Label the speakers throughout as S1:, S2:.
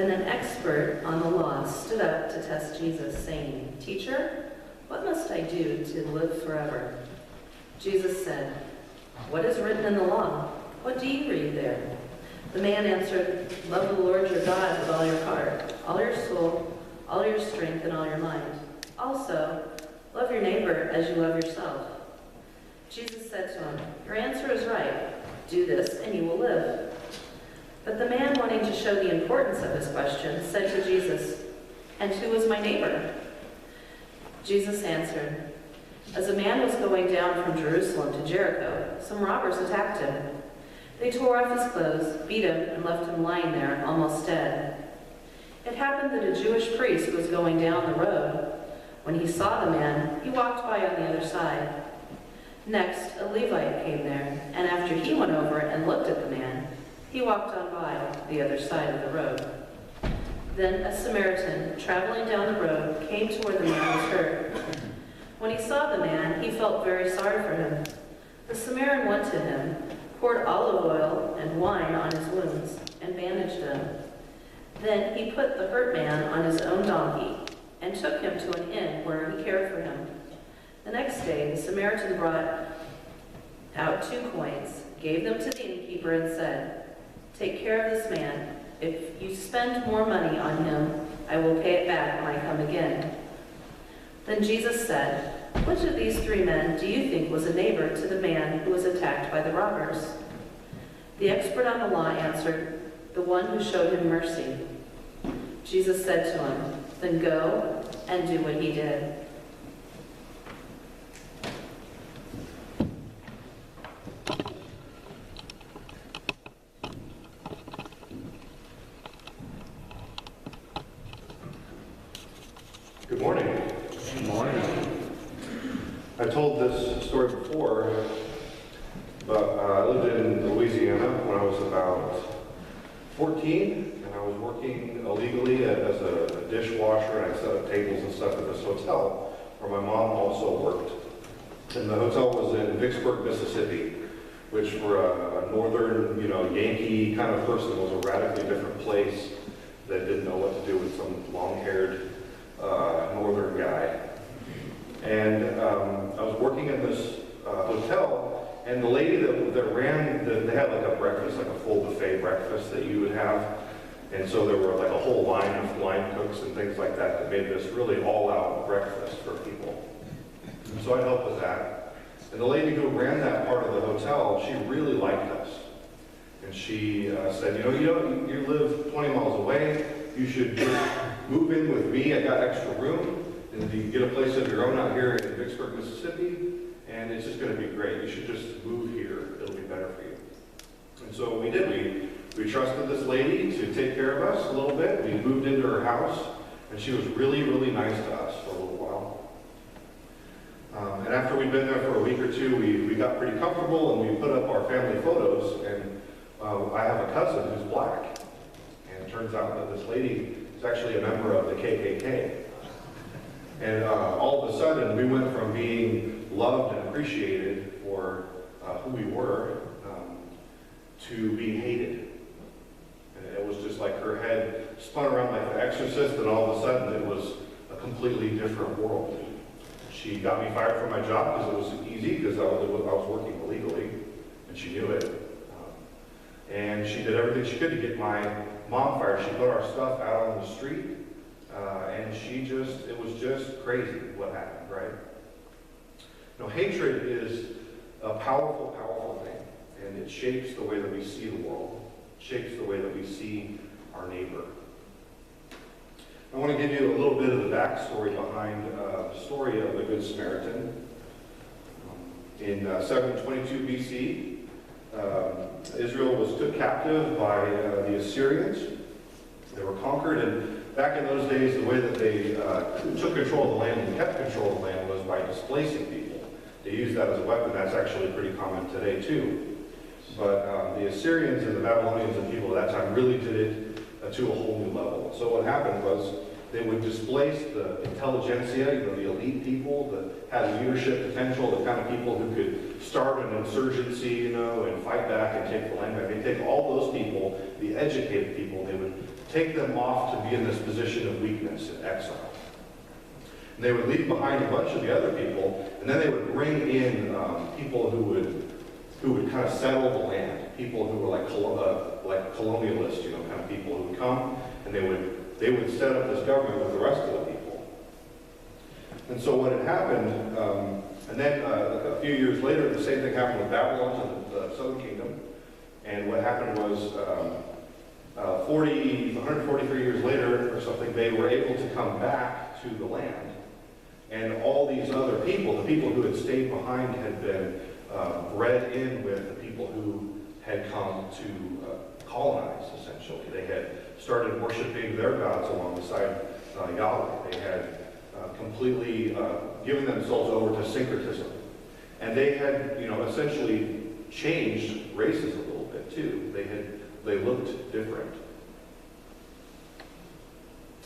S1: Then an expert on the law stood up to test Jesus, saying, "Teacher, what must I do to live forever?" Jesus said, "What is written in the law? What do you read there?" The man answered, "Love the Lord your God with all your heart, all your soul, all your strength, and all your mind. Also, love your neighbor as you love yourself." Jesus said to him, "Your answer is right. Do this and you will live." But the man, wanting to show the importance of his question, said to Jesus, "And who is my neighbor?" Jesus answered, "As a man was going down from Jerusalem to Jericho, some robbers attacked him. They tore off his clothes, beat him, and left him lying there, almost dead. It happened that a Jewish priest was going down the road. When he saw the man, he walked by on the other side. Next, a Levite came there, and after he went over and looked at the man, he walked on by the other side of the road. Then a Samaritan, traveling down the road, came to where the man was hurt. When he saw the man, he felt very sorry for him. The Samaritan went to him, poured olive oil and wine on his wounds, and bandaged them. Then he put the hurt man on his own donkey and took him to an inn where he cared for him. The next day, the Samaritan brought out 2 coins, gave them to the innkeeper, and said, "Take care of this man. If you spend more money on him, I will pay it back when I come again." Then Jesus said, "Which of these 3 men do you think was a neighbor to the man who was attacked by the robbers?" The expert on the law answered, "The one who showed him mercy." Jesus said to him, "Then go and do what he did."
S2: Good morning.
S3: Good morning.
S2: I've told this story before, but I lived in Louisiana when I was about 14, and I was working illegally as a dishwasher, and I set up tables and stuff at this hotel where my mom also worked. And the hotel was in Vicksburg, Mississippi, which for a northern, Yankee kind of person was a radically different place that didn't know what to do with some long-haired northern guy. And I was working in this hotel, and the lady that ran, they had like a breakfast, like a full buffet breakfast that you would have. And so there were like a whole line of line cooks and things like that made this really all-out breakfast for people. And so I helped with that. And the lady who ran that part of the hotel, she really liked us. And she said, you live 20 miles away, you should just move in with me. I got extra room, and you get a place of your own out here in Vicksburg, Mississippi, and it's just going to be great. You should just move here. It'll be better for you. And so we did. We trusted this lady to take care of us a little bit. We moved into her house, and she was really, really nice to us for a little while. And after we'd been there for a week or two, we got pretty comfortable, and we put up our family photos, and I have a cousin who's black. And it turns out that this lady is actually a member of the KKK. And all of a sudden, we went from being loved and appreciated for who we were to being hated. And it was just like her head spun around like The Exorcist, and all of a sudden it was a completely different world. She got me fired from my job because it was easy, because I was working illegally, and she knew it. And she did everything she could to get my mom fired. She put our stuff out on the street, and it was just crazy what happened, right? Hatred is a powerful, powerful thing, and it shapes the way that we see the world, shapes the way that we see our neighbor. I want to give you a little bit of the backstory behind the story of the Good Samaritan. In 722 BC, Israel was took captive by the Assyrians. They were conquered, and back in those days, the way that they took control of the land and kept control of the land was by displacing people. They used that as a weapon. That's actually pretty common today, too. But the Assyrians and the Babylonians and people at that time really did it to a whole new level. So what happened was they would displace the intelligentsia, the elite people that had leadership potential, the kind of people who could start an insurgency, and fight back and take the land back. They'd take all those people, the educated people, they would take them off to be in this position of weakness and exile. And they would leave behind a bunch of the other people, and then they would bring in people who would kind of settle the land, people who were like colonialists, kind of people who would come, and they would set up this government with the rest of the people. And so what had happened, and then a few years later, the same thing happened with Babylon to the southern kingdom. And what happened was 143 years later or something, they were able to come back to the land. And all these other people, the people who had stayed behind, had been bred in with the people who had come to colonize, essentially. They had started worshiping their gods alongside Yahweh. They had completely given themselves over to syncretism. And they had, essentially changed races a little bit too. They looked different.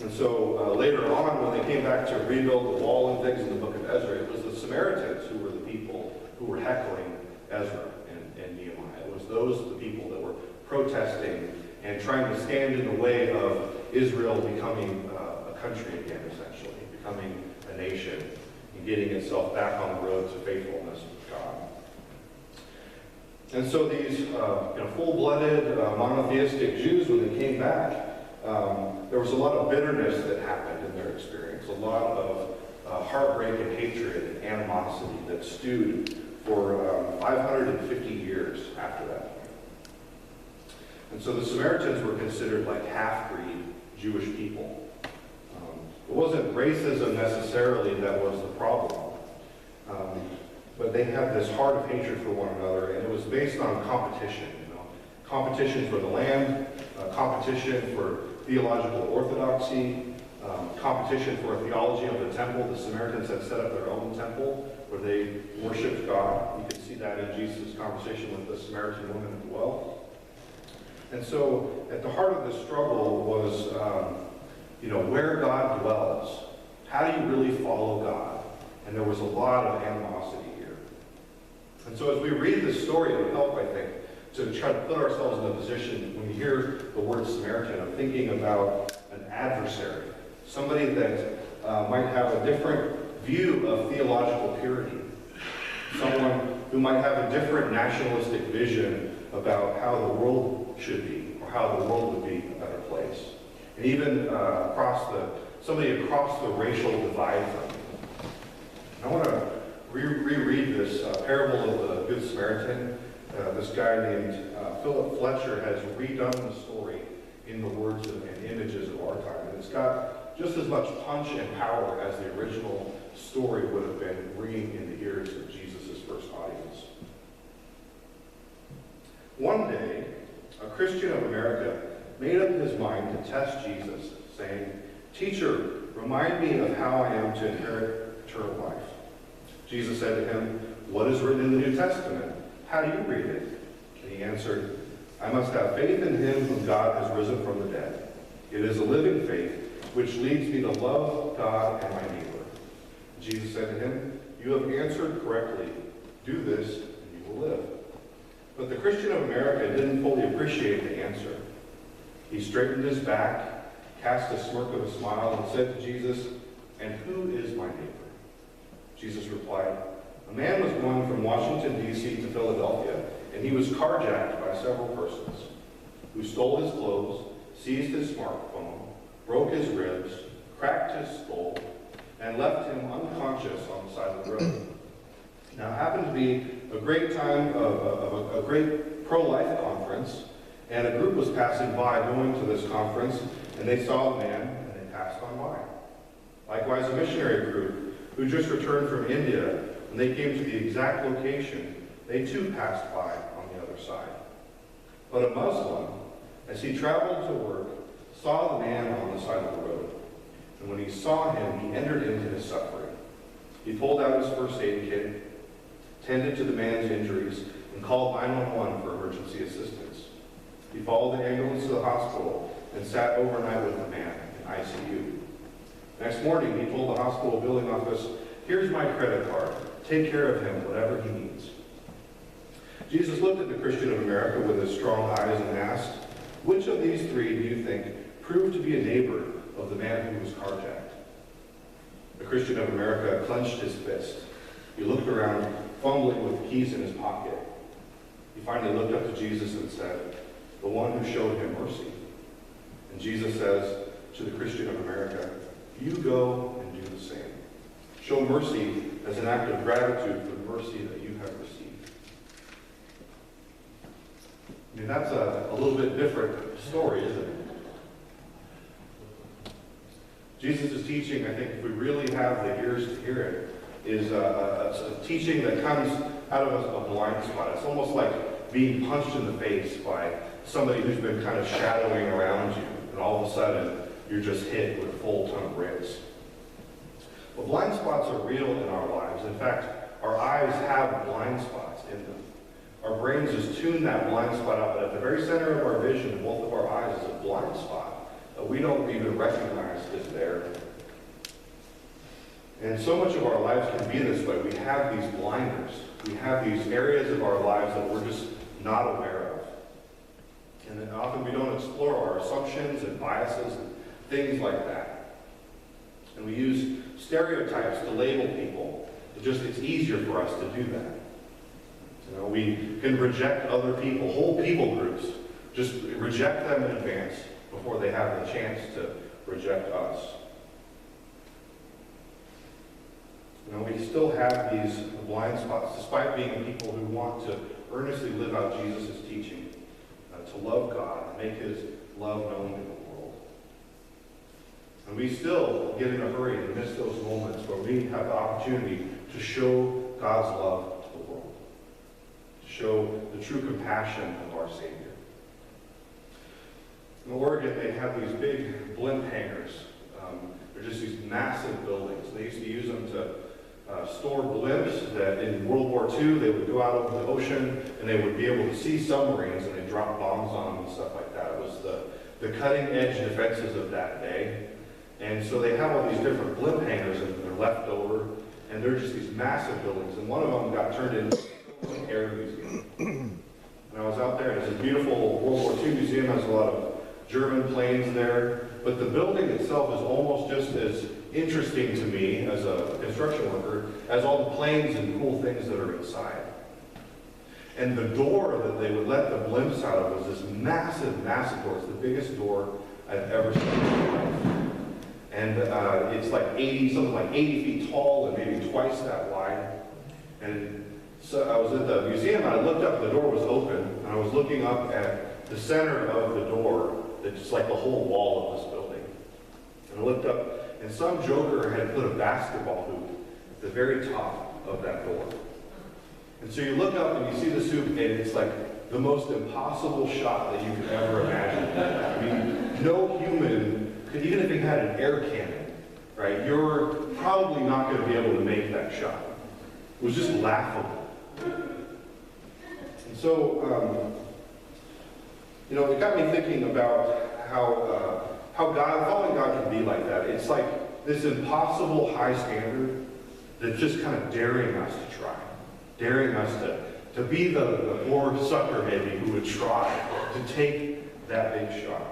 S2: And so later on, when they came back to rebuild the wall and things in the book of Ezra, it was the Samaritans who were the people who were heckling Ezra and Nehemiah. It was the people that were protesting and trying to stand in the way of Israel becoming a country again, essentially, becoming a nation and getting itself back on the road to faithfulness with God. And so these full-blooded monotheistic Jews, when they came back, there was a lot of bitterness that happened in their experience, a lot of heartbreak and hatred and animosity that stewed for 550 years after that point. And so the Samaritans were considered like half-breed Jewish people. It wasn't racism necessarily that was the problem, but they had this heart of hatred for one another, and it was based on competition. Competition for the land, competition for theological orthodoxy, competition for a theology of the temple. The Samaritans had set up their own temple where they worshipped God. You can see that in Jesus' conversation with the Samaritan woman at the well. And so at the heart of the struggle was, where God dwells. How do you really follow God? And there was a lot of animosity here. And so as we read this story, it would help, I think, to try to put ourselves in a position, when you hear the word Samaritan, of thinking about an adversary, somebody that might have a different view of theological purity, someone who might have a different nationalistic vision about how the world should be, or how the world would be a better place. And even somebody across the racial divide from you. I want to reread this parable of the Good Samaritan. This guy named Philip Fletcher has redone the story in the words and images of our time. And it's got just as much punch and power as the original story would have been ringing in the ears of Jesus' first audience. One day, a Christian of America made up his mind to test Jesus, saying, "Teacher, remind me of how I am to inherit eternal life." Jesus said to him, "What is written in the New Testament? How do you read it?" And he answered, "I must have faith in him whom God has risen from the dead. It is a living faith which leads me to love God and my neighbor." Jesus said to him, "You have answered correctly. Do this and you will live." But the Christian of America didn't fully appreciate the answer. He straightened his back, cast a smirk of a smile, and said to Jesus, "And who is my neighbor?" Jesus replied, "A man was going from Washington, D.C. to Philadelphia, and he was carjacked by several persons who stole his clothes, seized his smartphone, broke his ribs, cracked his skull, and left him unconscious on the side of the road." Now, it happened to be a great time of a great pro-life conference, and a group was passing by going to this conference, and they saw a man, and they passed on by. Likewise, a missionary group who just returned from India, when they came to the exact location, they too passed by on the other side. But a Muslim, as he traveled to work, saw the man on the side of the road. And when he saw him, he entered into his suffering. He pulled out his first aid kit, tended to the man's injuries, and called 911 for emergency assistance. He followed the ambulance to the hospital and sat overnight with the man in ICU. Next morning, he told the hospital billing office, "Here's my credit card. Take care of him, whatever he needs." Jesus looked at the Christian of America with his strong eyes and asked, "Which of these three do you think proved to be a neighbor of the man who was carjacked. The Christian of America clenched his fist. He looked around, fumbling with the keys in his pocket. He finally looked up to Jesus and said, "The one who showed him mercy." And Jesus says to the Christian of America, "You go and do the same. Show mercy as an act of gratitude for the mercy that you have received." I mean, that's a little bit different story, isn't it? Jesus' teaching, I think, if we really have the ears to hear it, is a teaching that comes out of a blind spot. It's almost like being punched in the face by somebody who's been kind of shadowing around you, and all of a sudden you're just hit with a full ton of bricks. But blind spots are real in our lives. In fact, our eyes have blind spots in them. Our brains just tune that blind spot out, but at the very center of our vision, both of our eyes, is a blind spot that we don't even recognize is there. And so much of our lives can be this way. We have these blinders. We have these areas of our lives that we're just not aware of. And then often we don't explore our assumptions and biases and things like that. And we use stereotypes to label people. It's easier for us to do that. You know, we can reject other people, whole people groups, just reject them in advance before they have the chance to reject us. You know, we still have these blind spots, despite being people who want to earnestly live out Jesus' teaching, to love God, and make his love known in the world. And we still get in a hurry and miss those moments where we have the opportunity to show God's love to the world, to show the true compassion of our Savior. In Oregon, they have these big blimp hangars. They're just these massive buildings. They used to use them to store blimps that in World War II, they would go out over the ocean and they would be able to see submarines and they'd drop bombs on them and stuff like that. It was the cutting edge defenses of that day. And so they have all these different blimp hangars and they're left over. And they're just these massive buildings. And one of them got turned into an air museum. And I was out there, and it's a beautiful World War II museum. Has a lot of German planes there. But the building itself is almost just as interesting to me as a construction worker as all the planes and cool things that are inside. And the door that they would let the blimps out of was this massive, massive door. It's the biggest door I've ever seen in my life. And it's like something like 80 feet tall and maybe twice that wide. And so I was at the museum and I looked up, the door was open, and I was looking up at the center of the door, that's like the whole wall of this building. And I looked up, and some joker had put a basketball hoop at the very top of that door. And so you look up and you see this hoop, and it's like the most impossible shot that you could ever imagine. I mean, no human could, even if he had an air cannon, right, you're probably not going to be able to make that shot. It was just laughable. And so, you know, it got me thinking about how following God can be like that. It's like this impossible high standard that's just kind of daring us to try, daring us to be the poor sucker maybe who would try to take that big shot.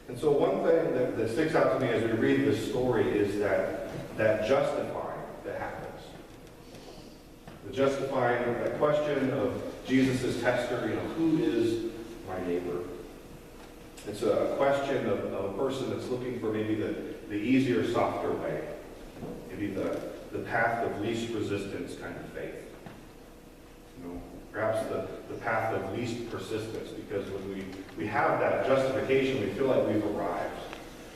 S2: And so one thing that sticks out to me as we read this story is that justifying that happens. The justifying, that question of Jesus' tester, you know, who is my neighbor? It's a question of a person that's looking for maybe the easier, softer way. Maybe the path of least resistance kind of faith. You know, perhaps the path of least persistence, because when we have that justification, we feel like we've arrived.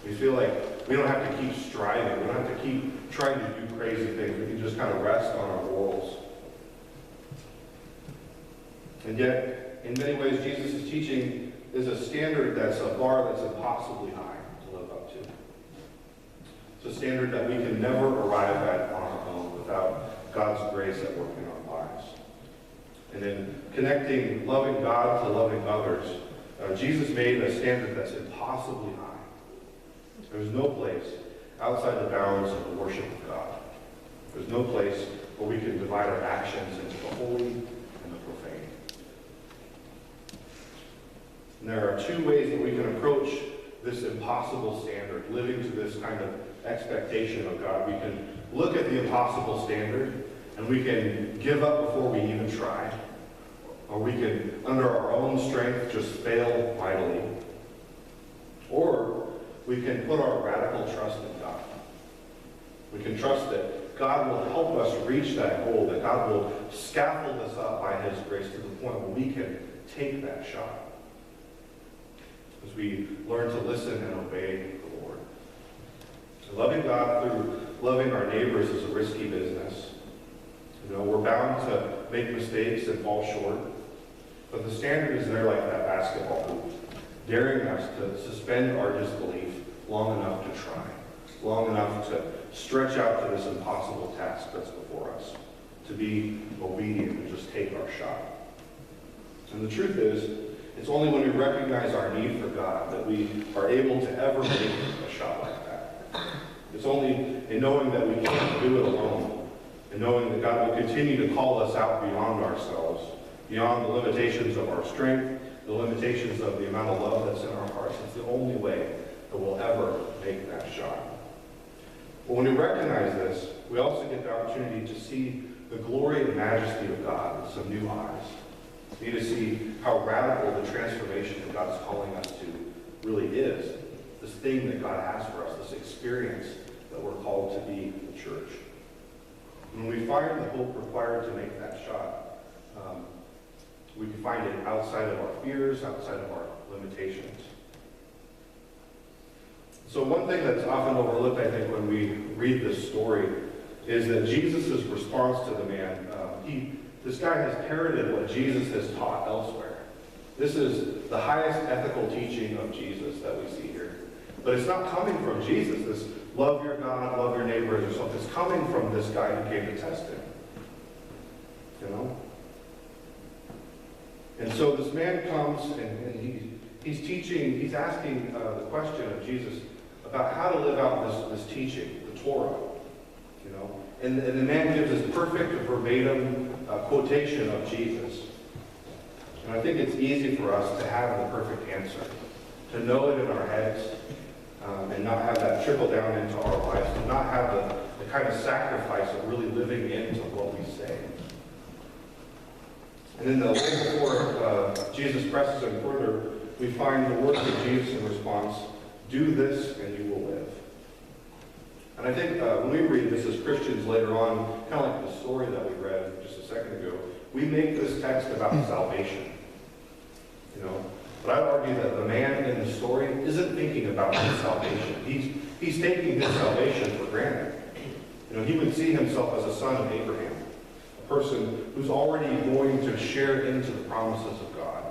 S2: We feel like we don't have to keep striving. We don't have to keep trying to do crazy things. We can just kind of rest on our laurels. And yet, in many ways, Jesus' teaching is a standard that's a bar that's impossibly high to live up to. It's a standard that we can never arrive at on our own without God's grace at work in our lives. And in connecting loving God to loving others, Jesus made a standard that's impossibly high. There's no place outside the bounds of the worship of God. There's no place where we can divide our actions into the holy and the profane. And there are two ways that we can approach impossible standard, living to this kind of expectation of God. We can look at the impossible standard and we can give up before we even try. Or we can, under our own strength, just fail mightily. Or we can put our radical trust in God. We can trust that God will help us reach that goal, that God will scaffold us up by His grace to the point where we can take that shot. As we learn to listen and obey the Lord. So loving God through loving our neighbors is a risky business. You know, we're bound to make mistakes and fall short. But the standard is there like that basketball hoop, daring us to suspend our disbelief long enough to try, long enough to stretch out to this impossible task that's before us, to be obedient and just take our shot. And the truth is, it's only when we recognize our need for God that we are able to ever make a shot like that. It's only in knowing that we can't do it alone, and knowing that God will continue to call us out beyond ourselves, beyond the limitations of our strength, the limitations of the amount of love that's in our hearts. It's the only way that we'll ever make that shot. But when we recognize this, we also get the opportunity to see the glory and majesty of God with some new eyes. We need to see how radical the transformation that God is calling us to really is. This thing that God has for us, this experience that we're called to be the church. When we find the hope required to make that shot, we can find it outside of our fears, outside of our limitations. So one thing that's often overlooked, I think, when we read this story is that Jesus' response to the man, this guy has parroted what Jesus has taught elsewhere. This is the highest ethical teaching of Jesus that we see here. But it's not coming from Jesus, this love your God, love your neighbor as yourself. It's coming from this guy who came to test him. You know? And so this man comes and he's teaching, he's asking the question of Jesus about how to live out this teaching, the Torah. You know? And the man gives this perfect verbatim quotation of Jesus. And I think it's easy for us to have the perfect answer, to know it in our heads, and not have that trickle down into our lives, and not have the kind of sacrifice of really living into what we say. And in the way before Jesus presses him further, we find the words of Jesus in response, do this and you will live. And I think when we read this as Christians later on, kind of like the story that we read just a second ago, we make this text about salvation. You know, but I would argue that the man in the story isn't thinking about his salvation. He's taking his salvation for granted. You know, he would see himself as a son of Abraham, a person who's already going to share into the promises of God.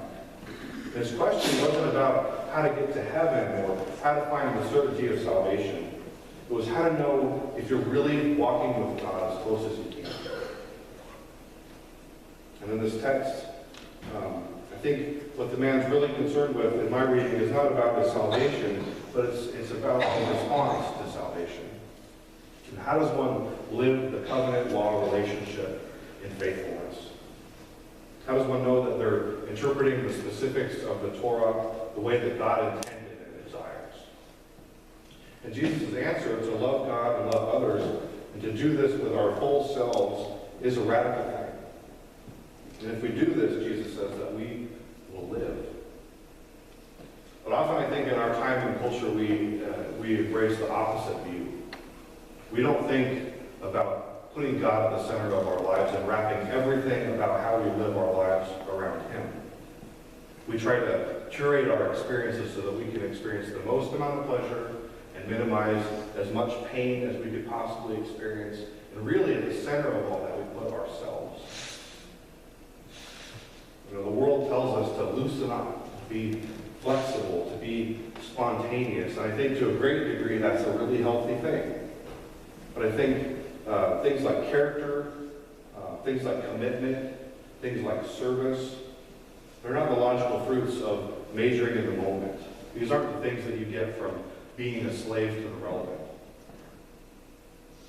S2: And his question wasn't about how to get to heaven or how to find the certainty of salvation. It was how to know if you're really walking with God as close as you can. And in this text, I think what the man's really concerned with in my reading is not about his salvation, but it's about the response to salvation. And how does one live the covenant law relationship in faithfulness? How does one know that they're interpreting the specifics of the Torah the way that God intended and desires? And Jesus' answer to love God and love others and to do this with our whole selves is a radical thing. And if we do this, Jesus says that we will live. But often I think in our time and culture we embrace the opposite view. We don't think about putting God at the center of our lives and wrapping everything about how we live our lives around Him. We try to curate our experiences so that we can experience the most amount of pleasure and minimize as much pain as we could possibly experience. And really at the center of all that, we put ourselves. You know, the world tells us to loosen up, to be flexible, to be spontaneous. And I think to a great degree that's a really healthy thing. But I think things like character, things like commitment, things like service, they're not the logical fruits of majoring in the moment. These aren't the things that you get from being a slave to the relevant.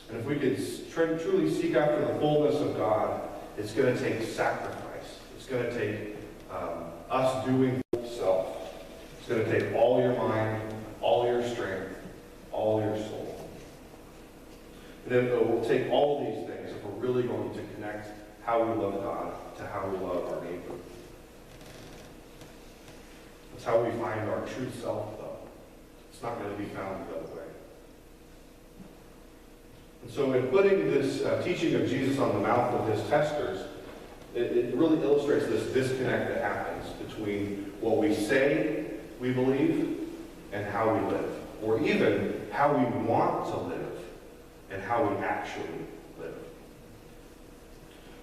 S2: And if we could truly seek after the fullness of God, it's going to take sacrifice. It's going to take us doing self. It's going to take all your mind, all your And it will take all these things if we're really going to connect how we love God to how we love our neighbor. That's how we find our true self, though. It's not going to be found the other way. And so in putting this teaching of Jesus on the mouth of his testers, it really illustrates this disconnect that happens between what we say we believe and how we live, or even how we want to live and how we actually live.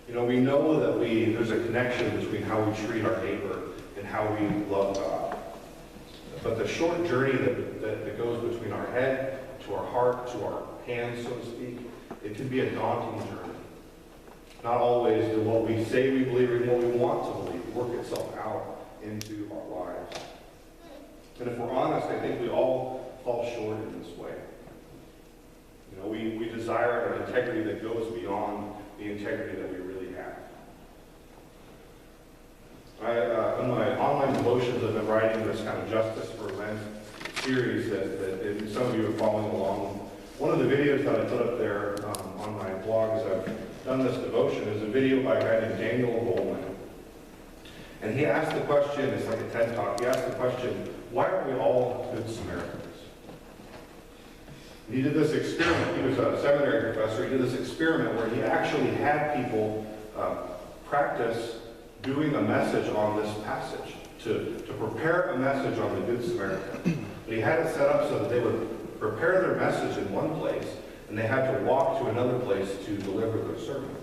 S2: You know, we know that there's a connection between how we treat our neighbor and how we love God. But the short journey that goes between our head to our heart to our hands, so to speak, it can be a daunting journey. Not always do what we say we believe and what we want to believe work itself out into our lives. And if we're honest, I think we all fall short in this way. You know, we desire an integrity that goes beyond the integrity that we really have. In my online devotions, I've been writing this kind of Justice for Lent series that some of you are following along. One of the videos that I put up there on my blog as I've done this devotion is a video by a guy named Daniel Goleman. And he asked the question, it's like a TED Talk, he asked the question, why aren't we all good Samaritans? And he did this experiment, he was a seminary professor, he did this experiment where he actually had people practice doing a message on this passage, to prepare a message on the Good Samaritan. But he had it set up so that they would prepare their message in one place, and they had to walk to another place to deliver their sermon.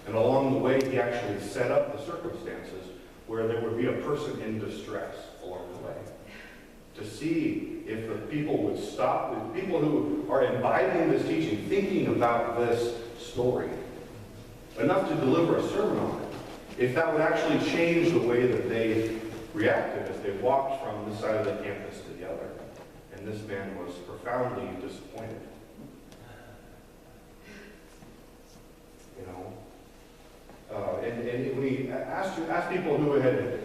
S2: And along the way, he actually set up the circumstances where there would be a person in distress along the way, to see if the people would stop, the people who are imbibing this teaching, thinking about this story, enough to deliver a sermon on it, if that would actually change the way that they reacted as they walked from this side of the campus to the other. And this man was profoundly disappointed. You know? And when he asked people who had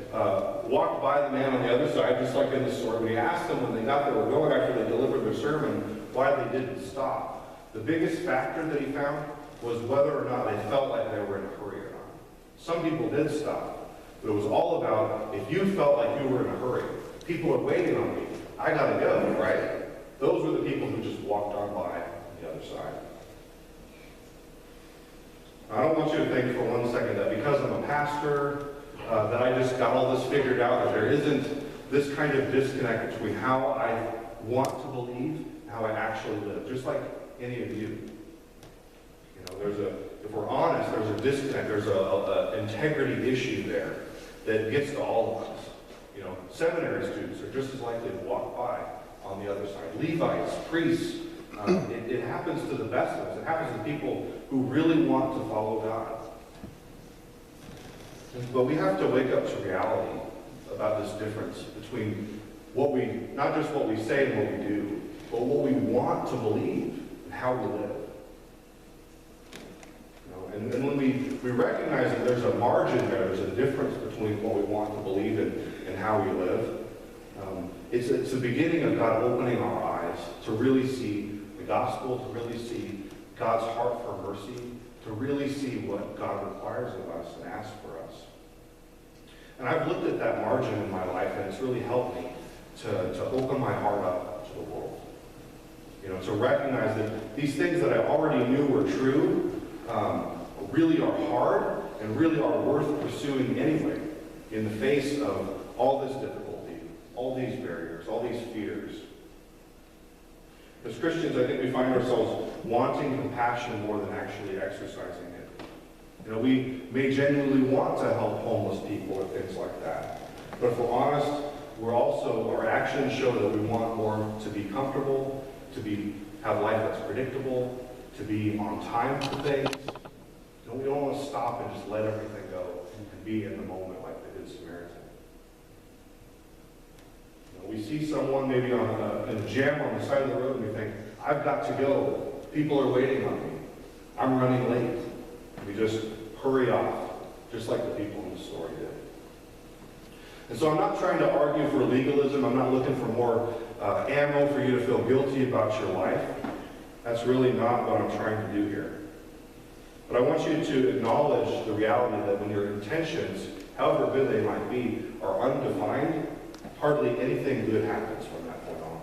S2: walked by the man on the other side, just like in the story, when he asked them when they got there, were going after they delivered their sermon, why they didn't stop, the biggest factor that he found was whether or not they felt like they were in a hurry or not. Some people did stop, but it was all about if you felt like you were in a hurry, people are waiting on me, I gotta go, right? Those were the people who just walked on by the other side. I don't want you to think for one second that because I'm a pastor, that I just got all this figured out, that there isn't this kind of disconnect between how I want to believe and how I actually live, just like any of you. You know, if we're honest, there's a disconnect, there's an integrity issue there that gets to all of us. You know, seminary students are just as likely to walk by on the other side. Levites, priests, it happens to the best of us. It happens to people who really want to follow God. But we have to wake up to reality about this difference between not just what we say and what we do, but what we want to believe and how we live. And when we recognize that there's a margin there's a difference between what we want to believe and how we live, it's the beginning of God opening our eyes to really see the gospel, to really see God's heart for mercy, to really see what God requires of us and asks for us. And I've looked at that margin in my life, and it's really helped me to open my heart up to the world. You know, to recognize that these things that I already knew were true, really are hard and really are worth pursuing anyway in the face of all this difficulty, all these barriers, all these fears. As Christians, I think we find ourselves wanting compassion more than actually exercising it. You know, we may genuinely want to help homeless people or things like that. But if we're honest, our actions show that we want more to be comfortable, have life that's predictable, to be on time for things. We don't want to stop and just let everything go and be in the moment like the Good Samaritan. You know, we see someone maybe in a jam on the side of the road and we think, I've got to go. People are waiting on me. I'm running late. And we just hurry off, just like the people in the story did. And so I'm not trying to argue for legalism. I'm not looking for more ammo for you to feel guilty about your life. That's really not what I'm trying to do here. But I want you to acknowledge the reality that when your intentions, however good they might be, are undefined, hardly anything good happens from that point on.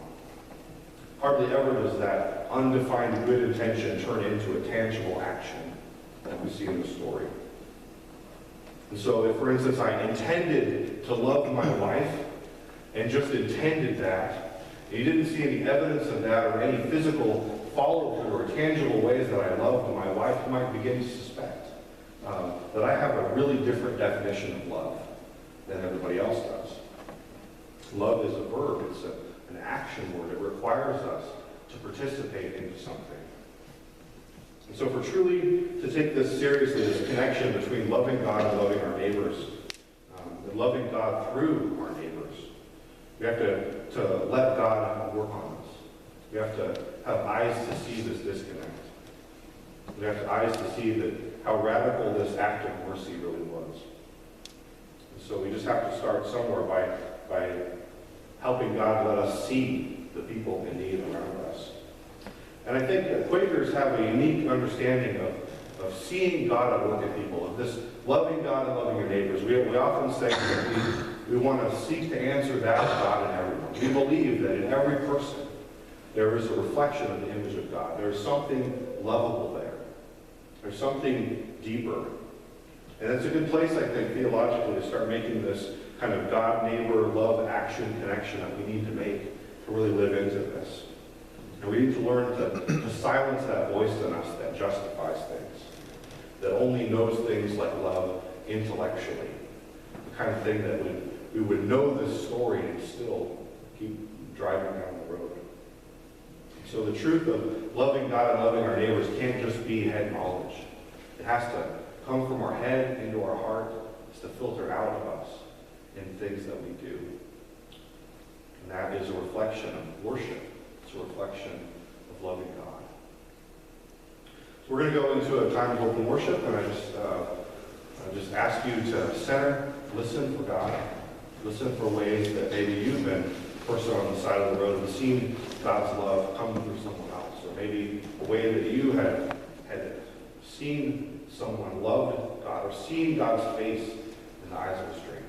S2: Hardly ever does that undefined good intention turn into a tangible action that we see in the story. And so if, for instance, I intended to love my wife and just intended that, and you didn't see any evidence of that or any physical follow-through or tangible ways that I loved my wife, you might begin to suspect that I have a really different definition of love than everybody else does. Love is a verb. It's an action word. It requires us to participate into something. And so for truly to take this seriously, this connection between loving God and loving our neighbors, and loving God through our neighbors, we have to let God work on us. We have to have eyes to see this disconnect. We have eyes to see that how radical this act of mercy really was. And so we just have to start somewhere by helping God let us see the people in need around us. And I think that Quakers have a unique understanding of seeing God at work in people, of this loving God and loving your neighbors. We often say that we want to seek to answer that of God in everyone. We believe that in every person there is a reflection of the image of God. There's something lovable there. There's something deeper. And it's a good place, I think, theologically, to start making this kind of God-neighbor, love-action connection that we need to make to really live into this. And we need to learn to silence that voice in us that justifies things, that only knows things like love intellectually, the kind of thing that we would know this story and still keep driving down the road. So the truth of loving God and loving our neighbors can't just be head knowledge. It has to come from our head into our heart. It's to filter out of us in things that we do. And that is a reflection of worship. It's a reflection of loving God. So we're going to go into a time of open worship, and I just ask you to center, listen for God, listen for ways that maybe you've been a person on the side of the road and seen God's love come through someone else, or maybe a way that you had seen someone loved God, or seen God's face in the eyes of a stranger.